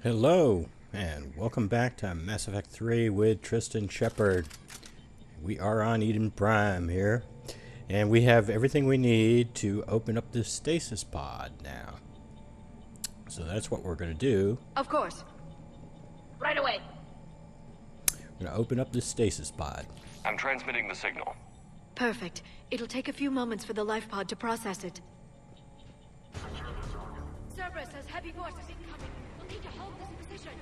Hello, and welcome back to Mass Effect 3 with Tristan Shepard. We are on Eden Prime here, and we have everything we need to open up this stasis pod now. So that's what we're going to do. Of course. Right away. We're going to open up this stasis pod. I'm transmitting the signal. Perfect. It'll take a few moments for the life pod to process it. Cerberus has heavy forces incoming. We'll need to hold this position.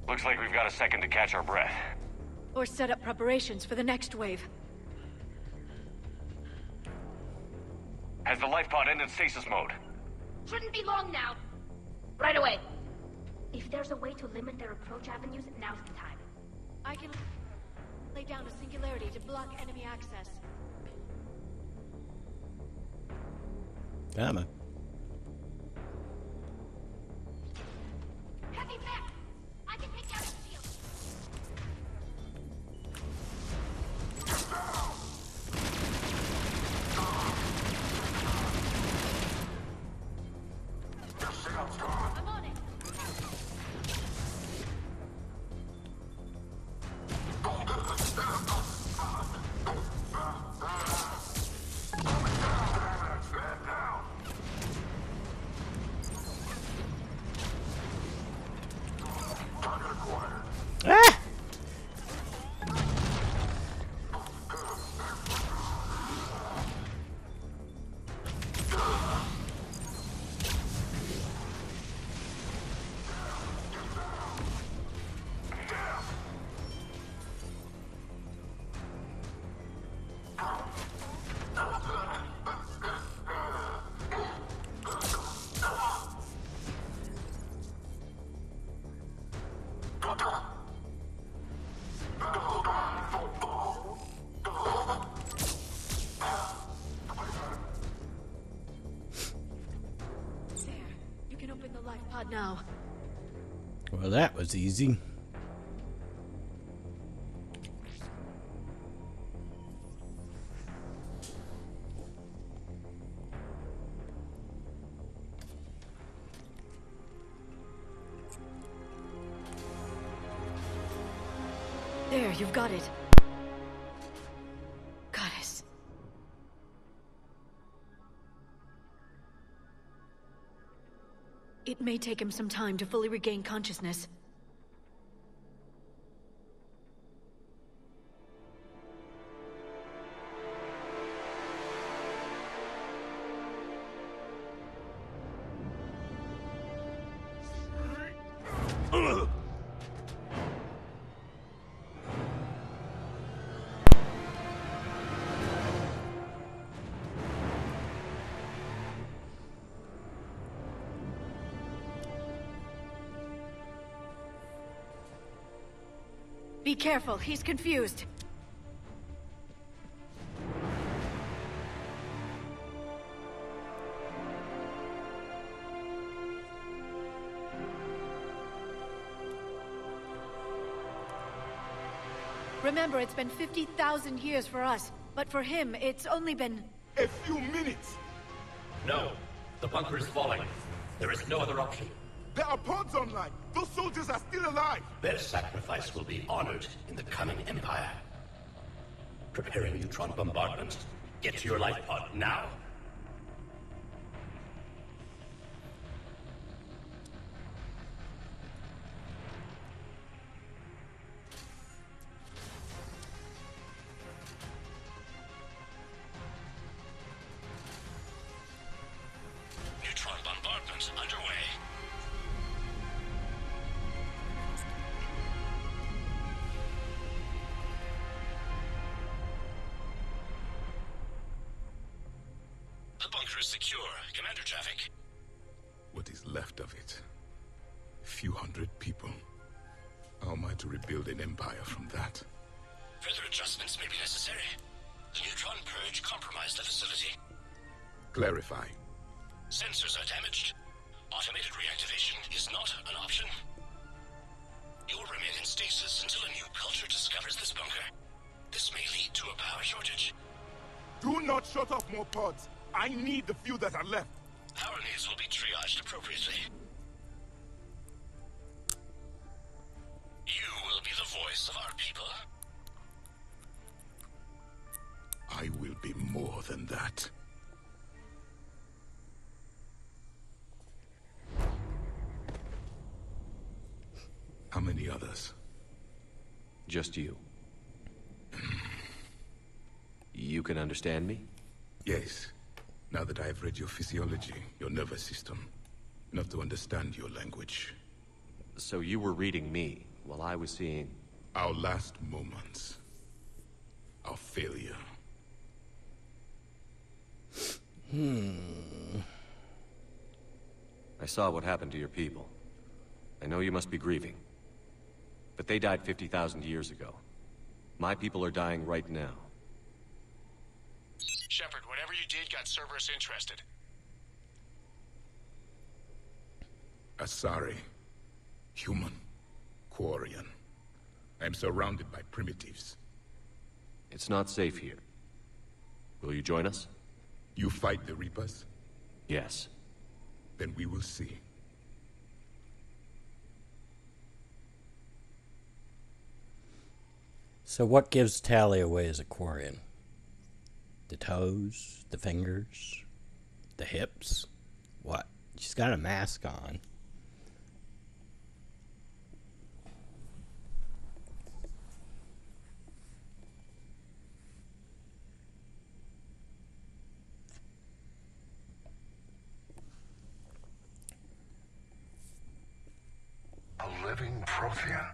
Looks like we've got a second to catch our breath. Or set up preparations for the next wave. Has the life pod ended stasis mode? Shouldn't be long now. Right away. If there's a way to limit their approach avenues, now's the time. I can lay down a singularity to block enemy access. Come on. Heavy back! I can take down the shield. I'm on it. Ah! There. You can open the life pod now. Well, that was easy. There, you've got it. Goddess. It may take him some time to fully regain consciousness. Be careful, he's confused. Remember, it's been 50,000 years for us, but for him, it's only been... A few minutes! No. The bunker is falling. There is no other option. There are pods online! Those soldiers are still alive! Their sacrifice will be honored in the coming Empire. Preparing neutron bombardment. Get to your life pod now. Neutron bombardment underway. The bunker is secure. Commander traffic. What is left of it? A few hundred people. How am I to rebuild an empire from that? Further adjustments may be necessary. The neutron purge compromised the facility. Clarify. Sensors are damaged. Automated reactivation is not an option. You'll remain in stasis until a new culture discovers this bunker. This may lead to a power shortage. Do not shut off more pods! I need the few that are left! Our needs will be triaged appropriately. You will be the voice of our people. I will be more than that. How many others? Just you. You can understand me? Yes. Now that I have read your physiology, your nervous system, enough to understand your language. So you were reading me, while I was seeing... Our last moments. Our failure. I saw what happened to your people. I know you must be grieving. But they died 50,000 years ago. My people are dying right now. Shepard, whatever you did got Cerberus interested. Asari. Human. Quarian. I am surrounded by primitives. It's not safe here. Will you join us? You fight the Reapers? Yes. Then we will see. So what gives Tali away as a Quarian? The toes? The fingers? The hips? What? She's got a mask on. A living Prothean.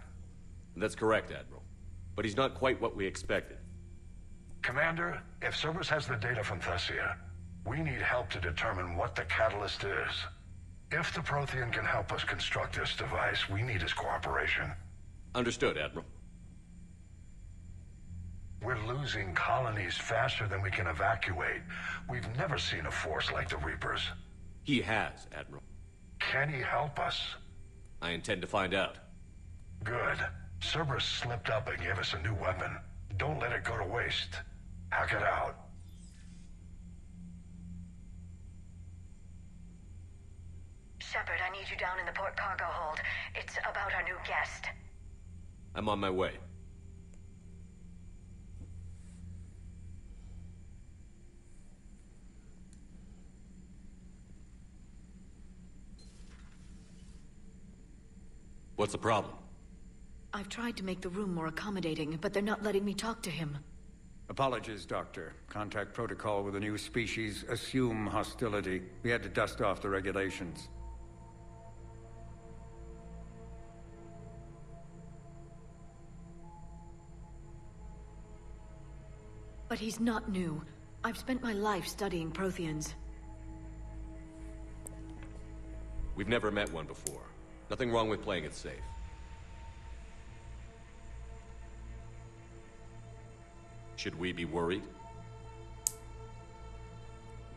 That's correct, Admiral. But he's not quite what we expected. Commander, if Cerberus has the data from Thessia, we need help to determine what the catalyst is. If the Prothean can help us construct this device, we need his cooperation. Understood, Admiral. We're losing colonies faster than we can evacuate. We've never seen a force like the Reapers. He has, Admiral. Can he help us? I intend to find out. Good. Cerberus slipped up and gave us a new weapon. Don't let it go to waste. Hack it out. Shepard, I need you down in the port cargo hold. It's about our new guest. I'm on my way. What's the problem? I've tried to make the room more accommodating, but they're not letting me talk to him. Apologies, Doctor. Contact protocol with a new species. Assume hostility. We had to dust off the regulations. But he's not new. I've spent my life studying Protheans. We've never met one before. Nothing wrong with playing it safe. Should we be worried?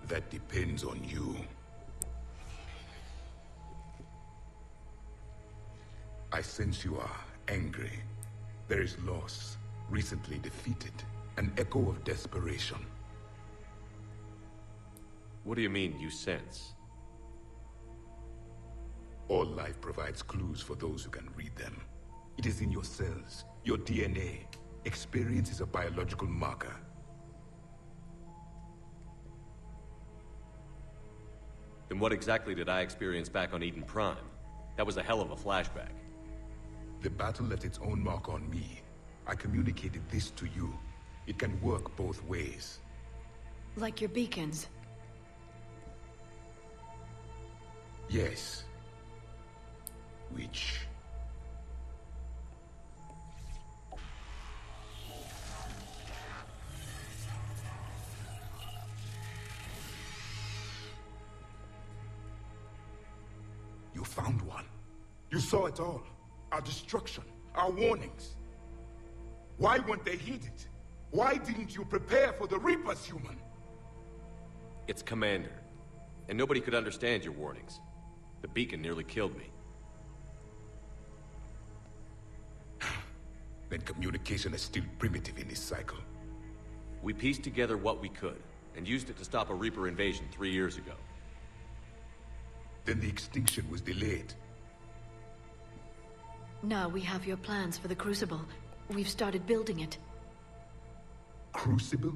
That depends on you. I sense you are angry. There is loss, recently defeated, an echo of desperation. What do you mean, you sense? All life provides clues for those who can read them. It is in your cells, your DNA. Experience is a biological marker. Then what exactly did I experience back on Eden Prime? That was a hell of a flashback. The battle left its own mark on me. I communicated this to you. It can work both ways. Like your beacons? Yes. Which... You found one. You saw it all. Our destruction, our warnings. Why weren't they heeded? Why didn't you prepare for the Reapers, human? It's Commander. And nobody could understand your warnings. The beacon nearly killed me. Then communication is still primitive in this cycle. We pieced together what we could, and used it to stop a Reaper invasion 3 years ago. Then the extinction was delayed. Now we have your plans for the Crucible. We've started building it. Crucible?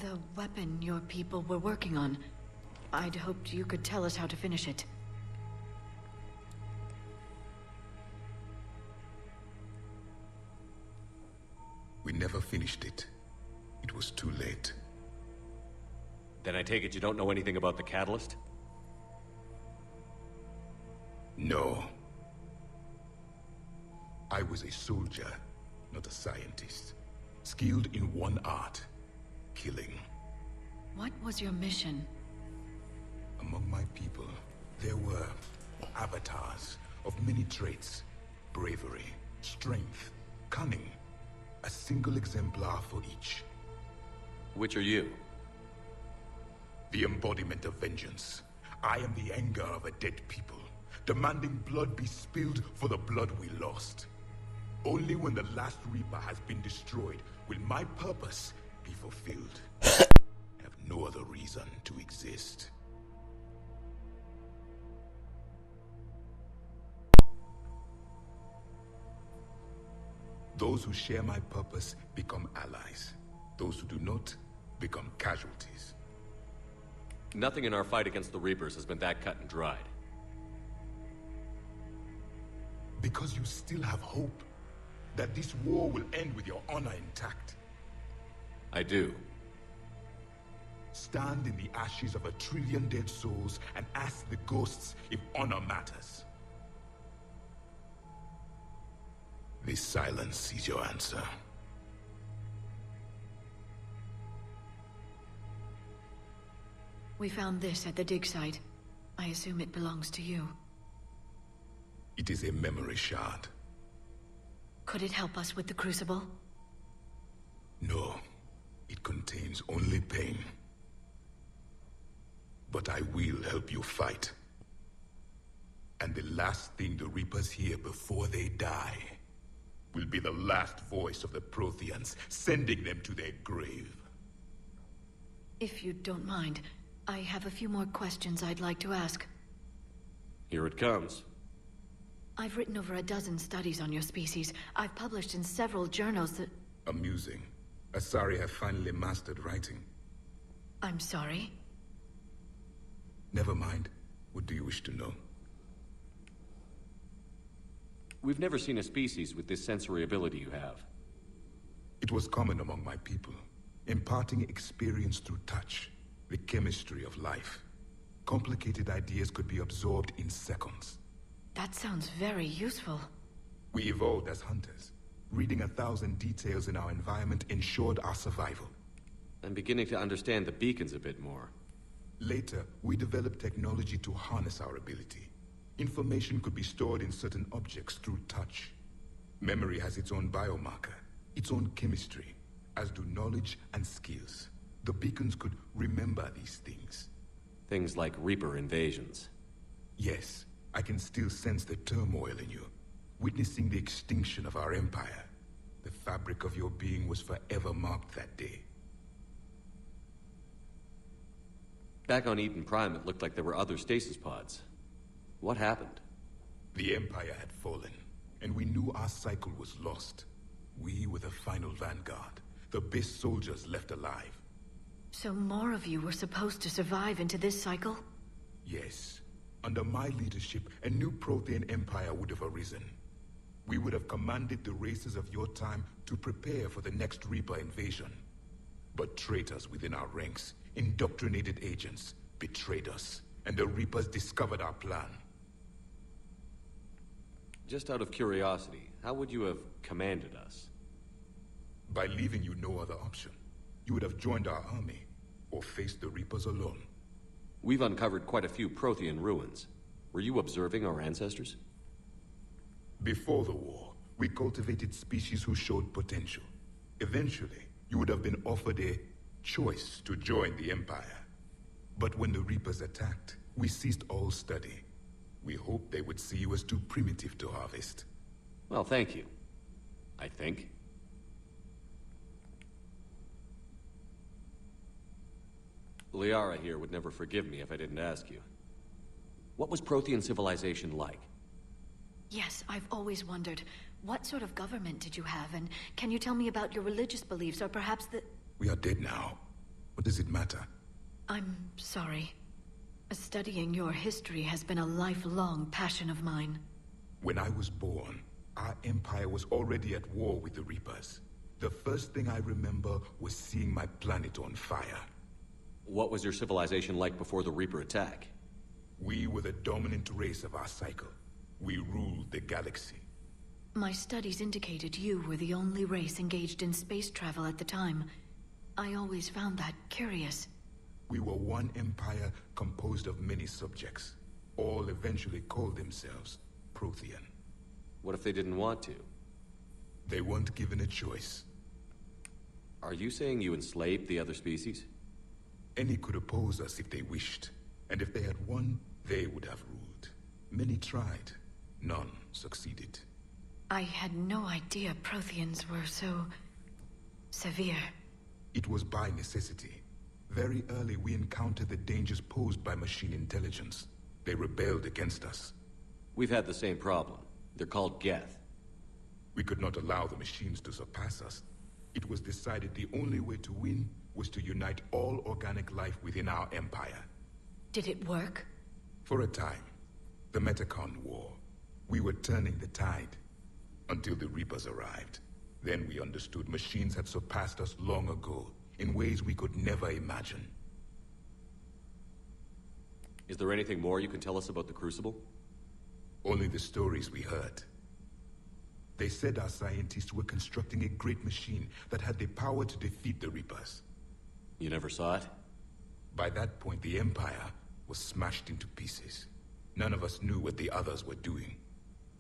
The weapon your people were working on. I'd hoped you could tell us how to finish it. We never finished it. It was too late. Then I take it you don't know anything about the catalyst? No. I was a soldier, not a scientist. Skilled in one art, killing. What was your mission? Among my people, there were avatars of many traits. Bravery, strength, cunning. A single exemplar for each. Which are you? The embodiment of vengeance. I am the anger of a dead people, demanding blood be spilled for the blood we lost. Only when the last Reaper has been destroyed will my purpose be fulfilled. I have no other reason to exist. Those who share my purpose become allies. Those who do not become casualties. Nothing in our fight against the Reapers has been that cut and dried. Because you still have hope that this war will end with your honor intact. I do. Stand in the ashes of 1 trillion dead souls and ask the ghosts if honor matters. This silence is your answer. We found this at the dig site. I assume it belongs to you. It is a memory shard. Could it help us with the Crucible? No. It contains only pain. But I will help you fight. And the last thing the Reapers hear before they die will be the last voice of the Protheans, sending them to their grave. If you don't mind, I have a few more questions I'd like to ask. Here it comes. I've written over a dozen studies on your species. I've published in several journals that... Amusing. Asari have finally mastered writing. I'm sorry? Never mind. What do you wish to know? We've never seen a species with this sensory ability you have. It was common among my people, imparting experience through touch, the chemistry of life. Complicated ideas could be absorbed in seconds. That sounds very useful. We evolved as hunters. Reading 1,000 details in our environment ensured our survival. I'm beginning to understand the beacons a bit more. Later, we developed technology to harness our ability. Information could be stored in certain objects through touch. Memory has its own biomarker, its own chemistry. as do knowledge and skills. The beacons could remember these things. Things like Reaper invasions. Yes, I can still sense the turmoil in you, witnessing the extinction of our empire. The fabric of your being was forever marked that day. Back on Eden Prime, it looked like there were other stasis pods. What happened? The Empire had fallen, and we knew our cycle was lost. We were the final vanguard, the best soldiers left alive. So more of you were supposed to survive into this cycle? Yes. Under my leadership, a new Prothean empire would have arisen. We would have commanded the races of your time to prepare for the next Reaper invasion. But traitors within our ranks, indoctrinated agents, betrayed us, and the Reapers discovered our plan. Just out of curiosity, how would you have commanded us? By leaving you no other option. You would have joined our army, or faced the Reapers alone. We've uncovered quite a few Prothean ruins. Were you observing our ancestors? Before the war, we cultivated species who showed potential. Eventually, you would have been offered a choice to join the Empire. But when the Reapers attacked, we ceased all study. We hoped they would see you as too primitive to harvest. Well, thank you. I think. Liara here would never forgive me if I didn't ask you. What was Prothean civilization like? Yes, I've always wondered. What sort of government did you have, and can you tell me about your religious beliefs, or perhaps the... We are dead now. What does it matter? I'm sorry. Studying your history has been a lifelong passion of mine. When I was born, our empire was already at war with the Reapers. The first thing I remember was seeing my planet on fire. What was your civilization like before the Reaper attack? We were the dominant race of our cycle. We ruled the galaxy. My studies indicated you were the only race engaged in space travel at the time. I always found that curious. We were one empire composed of many subjects. All eventually called themselves Prothean. What if they didn't want to? They weren't given a choice. Are you saying you enslaved the other species? Any could oppose us if they wished. And if they had won, they would have ruled. Many tried. None succeeded. I had no idea Protheans were so... severe. It was by necessity. Very early we encountered the dangers posed by machine intelligence. They rebelled against us. We've had the same problem. They're called Geth. We could not allow the machines to surpass us. It was decided the only way to win was to unite all organic life within our empire. Did it work? For a time. The Metacon War. We were turning the tide. Until the Reapers arrived. Then we understood machines had surpassed us long ago, in ways we could never imagine. Is there anything more you can tell us about the Crucible? Only the stories we heard. They said our scientists were constructing a great machine that had the power to defeat the Reapers. You never saw it? By that point, the Empire was smashed into pieces. None of us knew what the others were doing.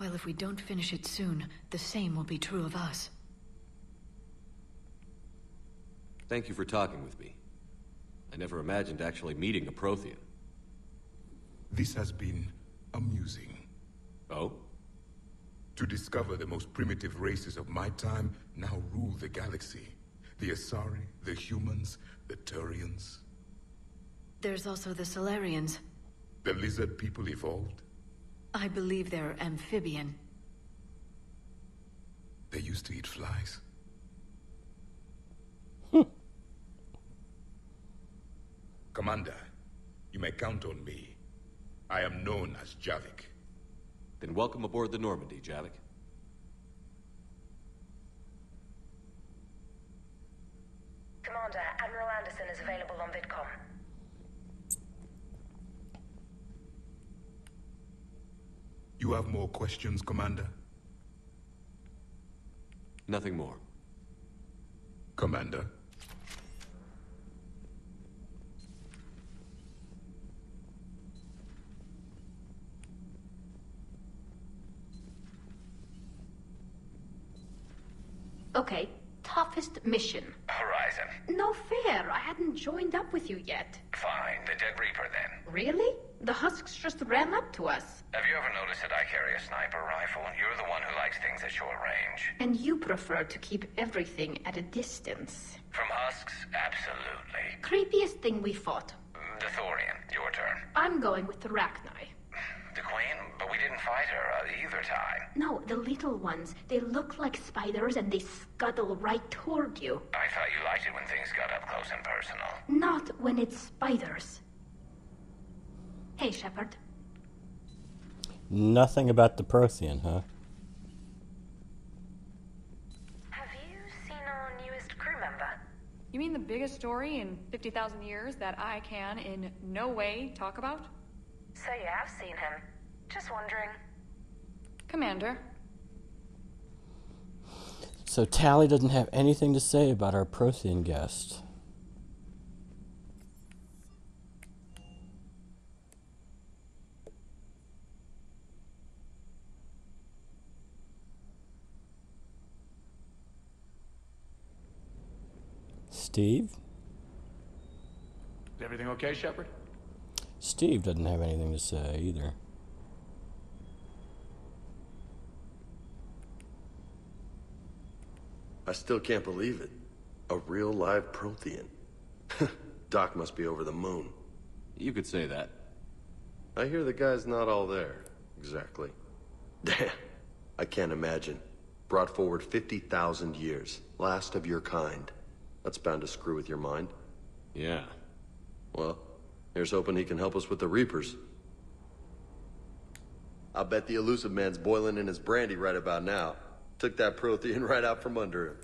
Well, if we don't finish it soon, the same will be true of us. Thank you for talking with me. I never imagined actually meeting a Prothean. This has been amusing. Oh? To discover the most primitive races of my time now rule the galaxy. The Asari, the humans, the Turians. There's also the Solarians. The lizard people evolved. I believe they're amphibian. They used to eat flies. Commander, you may count on me. I am known as Javik. Then welcome aboard the Normandy, Javik. Commander, Admiral Anderson is available on VidCom. You have more questions, Commander? Nothing more. Commander? Okay, toughest mission. Horizon. No fair, I hadn't joined up with you yet. Fine, the Dead Reaper then. Really? The Husks just ran up to us. Have you ever noticed that I carry a sniper rifle? You're the one who likes things at short range. And you prefer to keep everything at a distance. From Husks? Absolutely. Creepiest thing we fought. The Thorian, your turn. I'm going with the Rachni. The Queen? But we didn't fight her either time. No, the little ones. They look like spiders and they scuttle right toward you. I thought you liked it when things got up close and personal. Not when it's spiders. Hey, Shepard. Nothing about the Prothean, huh? Have you seen our newest crew member? You mean the biggest story in 50,000 years that I can in no way talk about? So you have seen him. Just wondering. Commander. So Tally doesn't have anything to say about our Prothean guest. Steve? Is everything okay, Shepard? Steve doesn't have anything to say either. I still can't believe it. A real live Prothean. Doc must be over the moon. You could say that. I hear the guy's not all there. Exactly. Damn. I can't imagine. Brought forward 50,000 years. Last of your kind. That's bound to screw with your mind. Yeah. Well, here's hoping he can help us with the Reapers. I'll bet the elusive man's boiling in his brandy right about now. Took that Prothean right out from under him.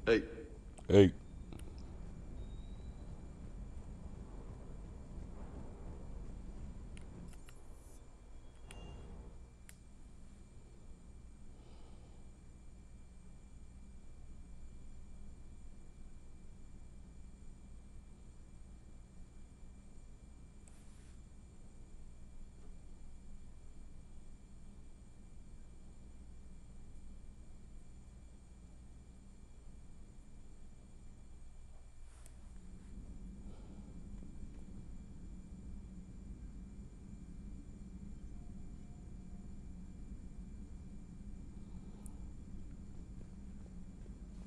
Hey. Hey.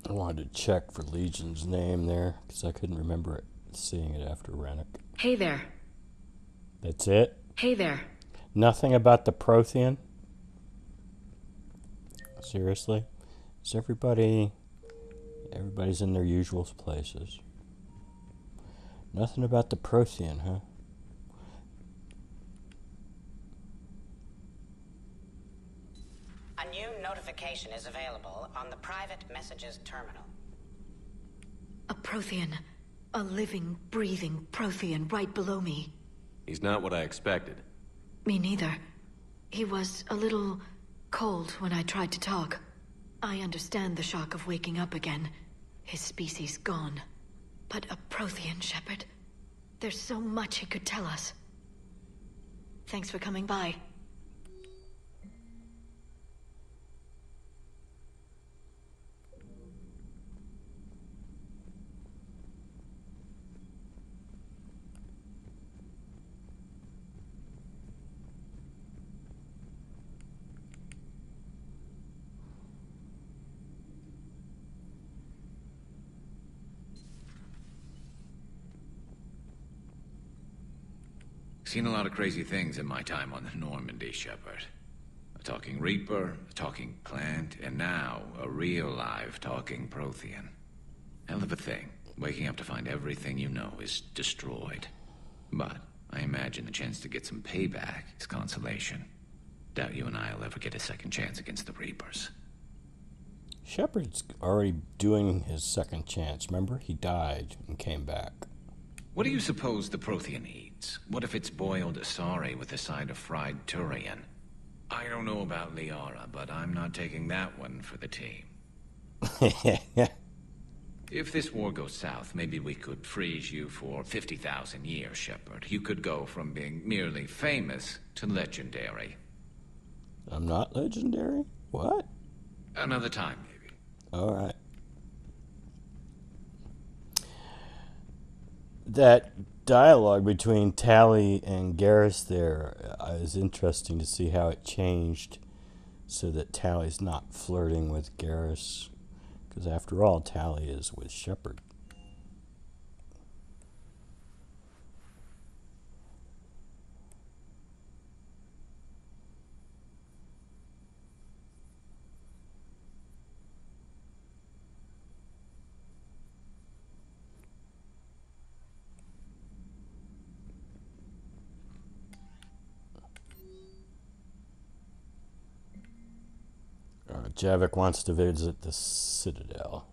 I wanted to check for Legion's name there, because I couldn't remember it, seeing it after Rennick. Hey there. That's it? Hey there. Nothing about the Prothean? Seriously? Is everybody's in their usual places? Nothing about the Prothean, huh? A new notification is available on the private messages terminal. A Prothean. A living, breathing Prothean right below me. He's not what I expected. Me neither. He was a little cold when I tried to talk. I understand the shock of waking up again. His species gone. But a Prothean, Shepard. There's so much he could tell us. Thanks for coming by. Seen a lot of crazy things in my time on the Normandy, Shepard. A talking Reaper, a talking plant, and now a real live talking Prothean. Hell of a thing, waking up to find everything you know is destroyed. But I imagine the chance to get some payback is consolation. Doubt you and I'll ever get a second chance against the Reapers. Shepard's already doing his second chance. Remember? He died and came back. What do you suppose the Prothean eats? What if it's boiled asari with a side of fried Turian? I don't know about Liara, but I'm not taking that one for the team. If this war goes south, maybe we could freeze you for 50,000 years, Shepard. You could go from being merely famous to legendary. I'm not legendary? What? Another time, maybe. All right. That dialogue between Tally and Garrus there is interesting to see how it changed so that Tally's not flirting with Garrus. Because after all, Tally is with Shepard. Javik wants to visit the Citadel.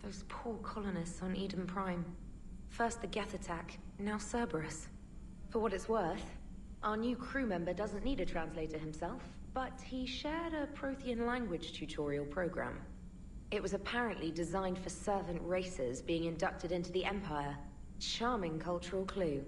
Those poor colonists on Eden Prime. First the Geth attack, now Cerberus. For what it's worth, our new crew member doesn't need a translator himself, but he shared a Prothean language tutorial program. It was apparently designed for servant races being inducted into the Empire. Charming cultural clue.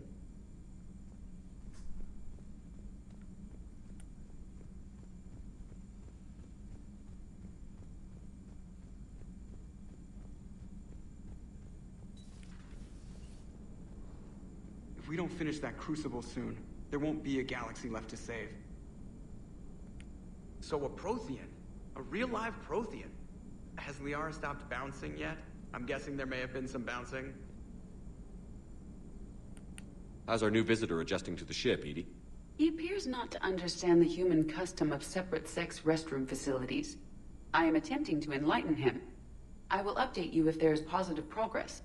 If we don't finish that crucible soon, there won't be a galaxy left to save. So a Prothean? A real live Prothean? Has Liara stopped bouncing yet? I'm guessing there may have been some bouncing. How's our new visitor adjusting to the ship, Edie? He appears not to understand the human custom of separate sex restroom facilities. I am attempting to enlighten him. I will update you if there is positive progress.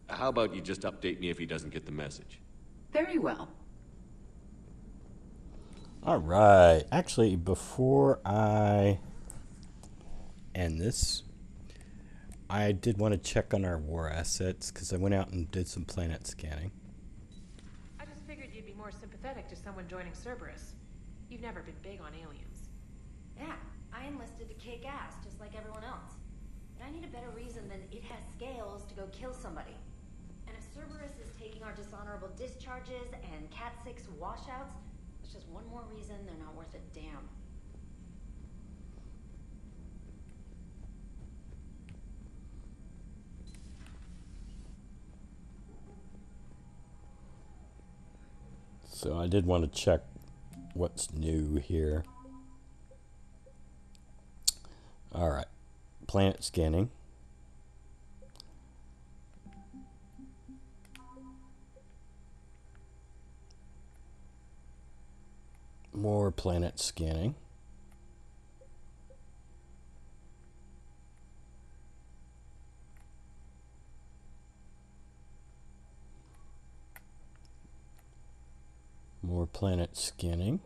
How about you just update me if he doesn't get the message? Very well. All right. Actually, before I end this, I did want to check on our war assets because I went out and did some planet scanning. I just figured you'd be more sympathetic to someone joining Cerberus. You've never been big on aliens. Yeah, I enlisted to kick ass just like everyone else. But I need a better reason than it has scales to go kill somebody. And if Cerberus is taking our dishonorable discharges and Cat 6 washouts, it's just one more reason they're not worth a damn. So I did want to check what's new here. All right, planet scanning. More planet scanning. More planet scanning.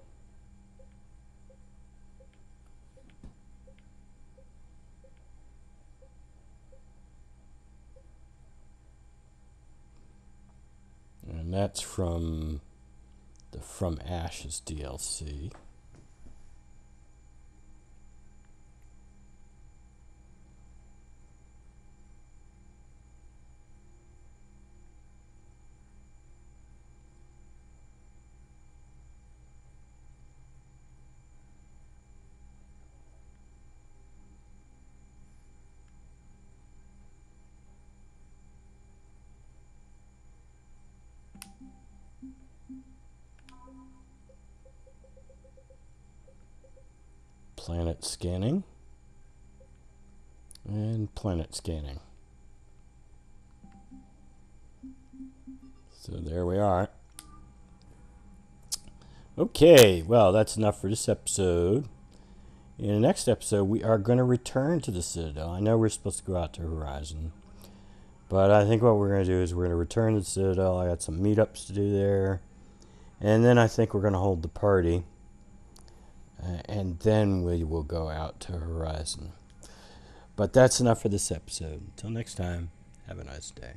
And that's from the From Ashes DLC. Planet scanning and planet scanning. So there we are. Okay, well, that's enough for this episode. In the next episode, we are going to return to the Citadel. I know we're supposed to go out to Horizon, But I think what we're going to do is we're going to return to the Citadel. I got some meetups to do there. And then I think we're going to hold the party. And then we will go out to Horizon. But that's enough for this episode. Until next time, have a nice day.